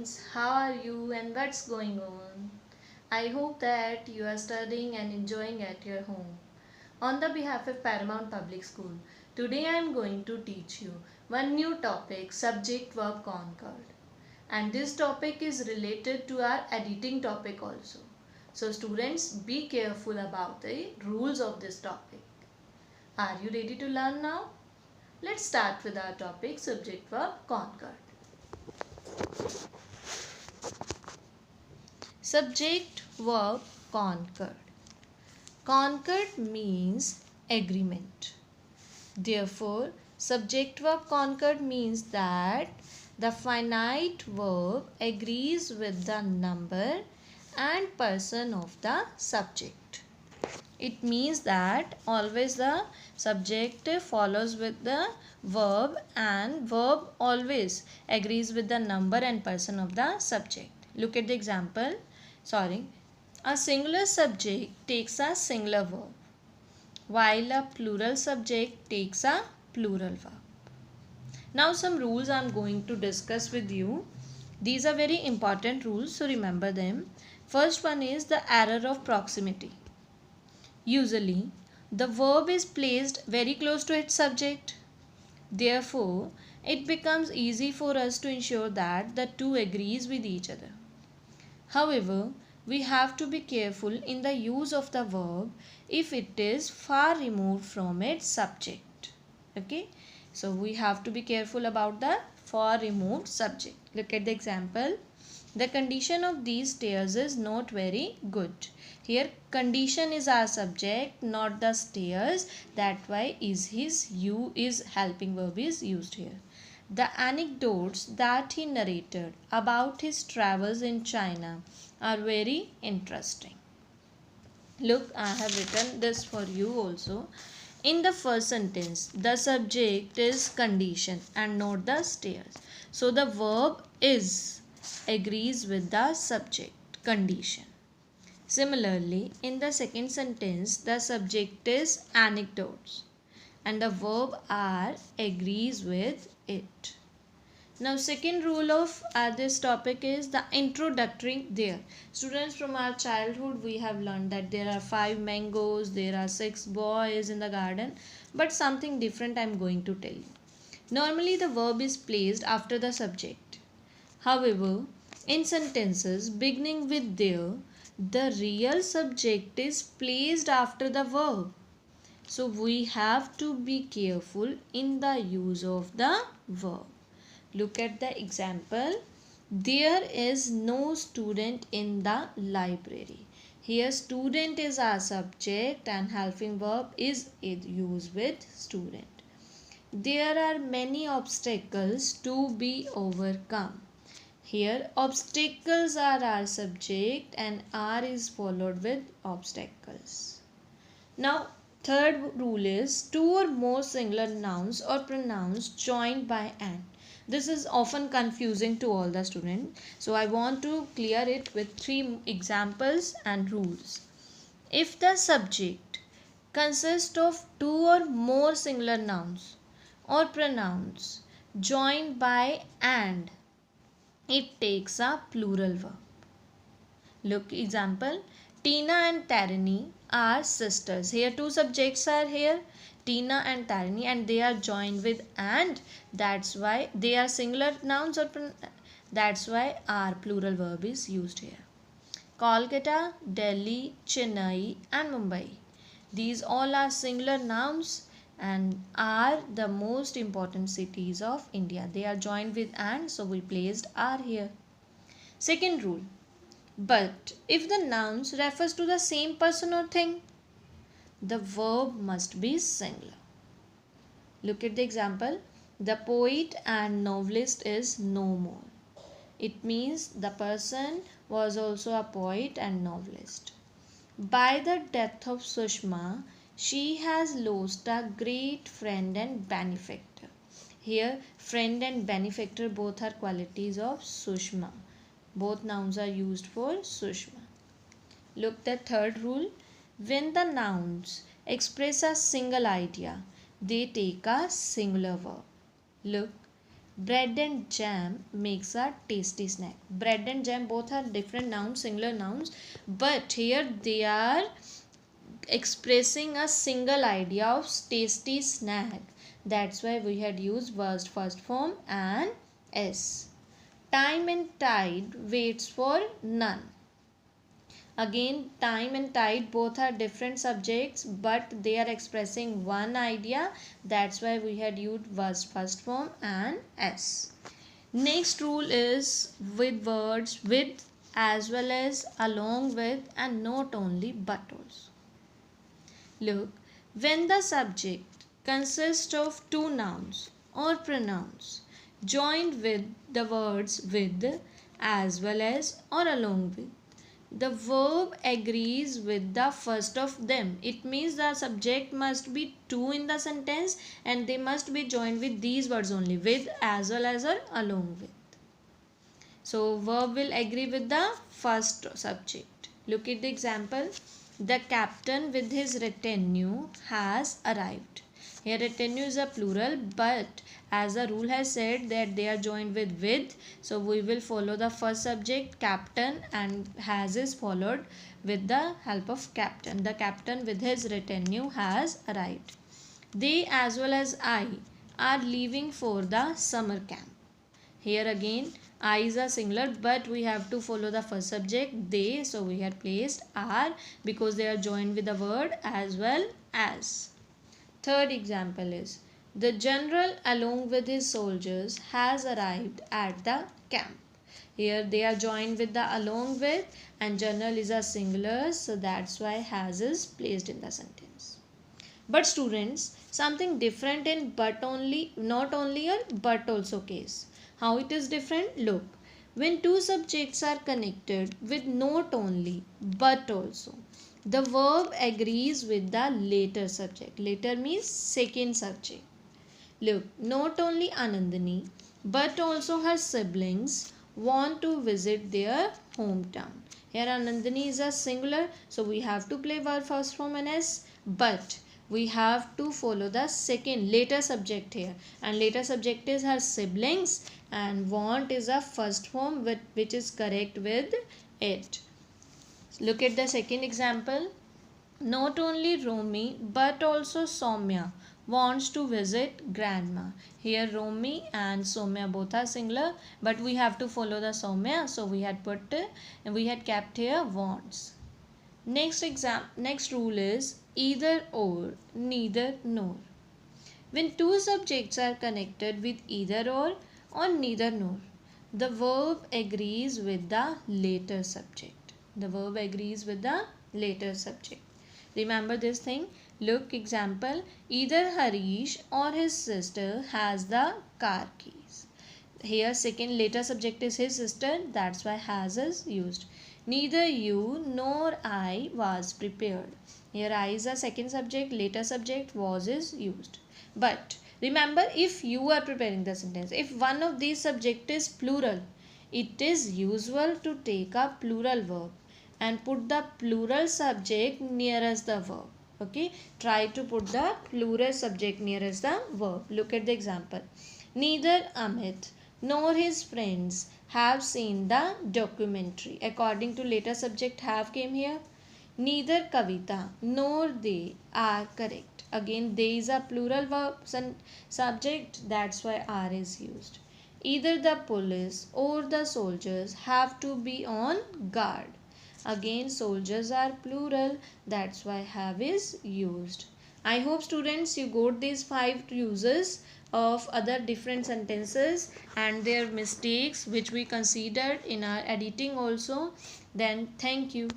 students, how are you and what's going on? I hope that you are studying and enjoying at your home. On the behalf of Paramount Public School, today I am going to teach you one new topic, subject verb concord. And this topic is related to our editing topic also. So students, be careful about the rules of this topic. Are you ready to learn now? Let's start with our topic, subject verb concord. Subject verb concord. Concord means agreement. Therefore, subject verb concord means that the finite verb agrees with the number and person of the subject. It means that always the subject follows with the verb and verb always agrees with the number and person of the subject. Look at the example. A singular subject takes a singular verb, while a plural subject takes a plural verb. Now some rules I am going to discuss with you. These are very important rules, so remember them. First one is the error of proximity. Usually, the verb is placed very close to its subject. Therefore, it becomes easy for us to ensure that the two agrees with each other. However, we have to be careful in the use of the verb if it is far removed from its subject. Okay, so we have to be careful about the far removed subject. Look at the example. The condition of these stairs is not very good. Here condition is our subject, not the stairs. That's why is helping verb is used here. The anecdotes that he narrated about his travels in China are very interesting. Look, I have written this for you also. In the first sentence, the subject is condition and not the stairs. So the verb is agrees with the subject condition. Similarly, in the second sentence, the subject is anecdotes and the verb are agrees with it. Now second rule of this topic is the introductory there. Students, from our childhood we have learned that there are 5 mangoes, there are 6 boys in the garden, but something different I am going to tell you. Normally the verb is placed after the subject. However, in sentences beginning with there, the real subject is placed after the verb. So we have to be careful in the use of the verb. Look at the example. There is no student in the library. Here student is our subject and helping verb is used with student. There are many obstacles to be overcome. Here obstacles are our subject and are is followed with obstacles. Now third rule is two or more singular nouns or pronouns joined by and. This is often confusing to all the students. So I want to clear it with 3 examples and rules. If the subject consists of 2 or more singular nouns or pronouns joined by and, it takes a plural verb. Look example. Tina and Tarini are sisters. Here 2 subjects are here, Tina and Tarini, and they are joined with and. That's why they are singular nouns or that's why our plural verb is used here. Kolkata, Delhi, Chennai and Mumbai. These all are singular nouns and are the most important cities of India. They are joined with and, so we placed are here. Second rule. But if the nouns refers to the same person or thing, the verb must be singular. Look at the example. The poet and novelist is no more. It means the person was also a poet and novelist. By the death of Sushma, she has lost a great friend and benefactor. Here, friend and benefactor both are qualities of Sushma. Both nouns are used for Sushma. Look the third rule. When the nouns express a single idea, they take a singular verb. Look, Bread and jam makes a tasty snack. Bread and jam both are different nouns, singular nouns, but here they are expressing a single idea of tasty snack. That's why we had used first form and s. Time and tide waits for none. Again, time and tide both are different subjects, but they are expressing one idea. That's why we had used first form and s. Next rule is with words with as well as along with and not only but also. Look, when the subject consists of two nouns or pronouns joined with the words with, as well as, or along with, the verb agrees with the first of them. It means the subject must be two in the sentence and they must be joined with these words only, with, as well as, or along with. So verb will agree with the first subject. Look at the example. The captain with his retinue has arrived. Here retinue is a plural, but as the rule has said that they are joined with, so we will follow the first subject captain and has is followed with the help of captain. The captain with his retinue has arrived. They as well as I are leaving for the summer camp. Here again I is a singular, but we have to follow the first subject they, so we had placed are because they are joined with the word as well as. Third example is the general along with his soldiers has arrived at the camp. Here they are joined with the along with and general is a singular, so that's why has is placed in the sentence. But students, something different in but only, not only or but also case. How it is different? Look, when two subjects are connected with not only but also, the verb agrees with the later subject. Later means second subject. Look, not only Anandini but also her siblings want to visit their hometown. Here Anandini is a singular, so we have to play verb first form and s, but we have to follow the second later subject here, and later subject is her siblings and want is a first form which is correct with it. Look at the second example. Not only Romi but also Soumya wants to visit grandma. Here Romi and Soumya both are singular, but we have to follow the Soumya, so we had put and we had kept here wants. Next rule is either or, neither nor. When two subjects are connected with either or neither nor, the verb agrees with the later subject. The verb agrees with the later subject. Remember this thing. Look example. Either Harish or his sister has the car keys. Here second later subject is his sister. That's why has is used. Neither you nor I was prepared. Here I is a second subject. Later subject was is used. But remember, if you are preparing the sentence, if one of these subject is plural, it is usual to take a plural verb and put the plural subject nearest the verb. Okay, try to put the plural subject nearest the verb. Look at the example. Neither Amit nor his friends have seen the documentary. According to later subject have came here. Neither Kavita nor they are correct. Again they is a plural verb subject, that's why are is used. Either the police or the soldiers have to be on guard. Again soldiers are plural, that's why have is used. I hope students you got these 5 uses of other different sentences and their mistakes which we considered in our editing also. Then thank you.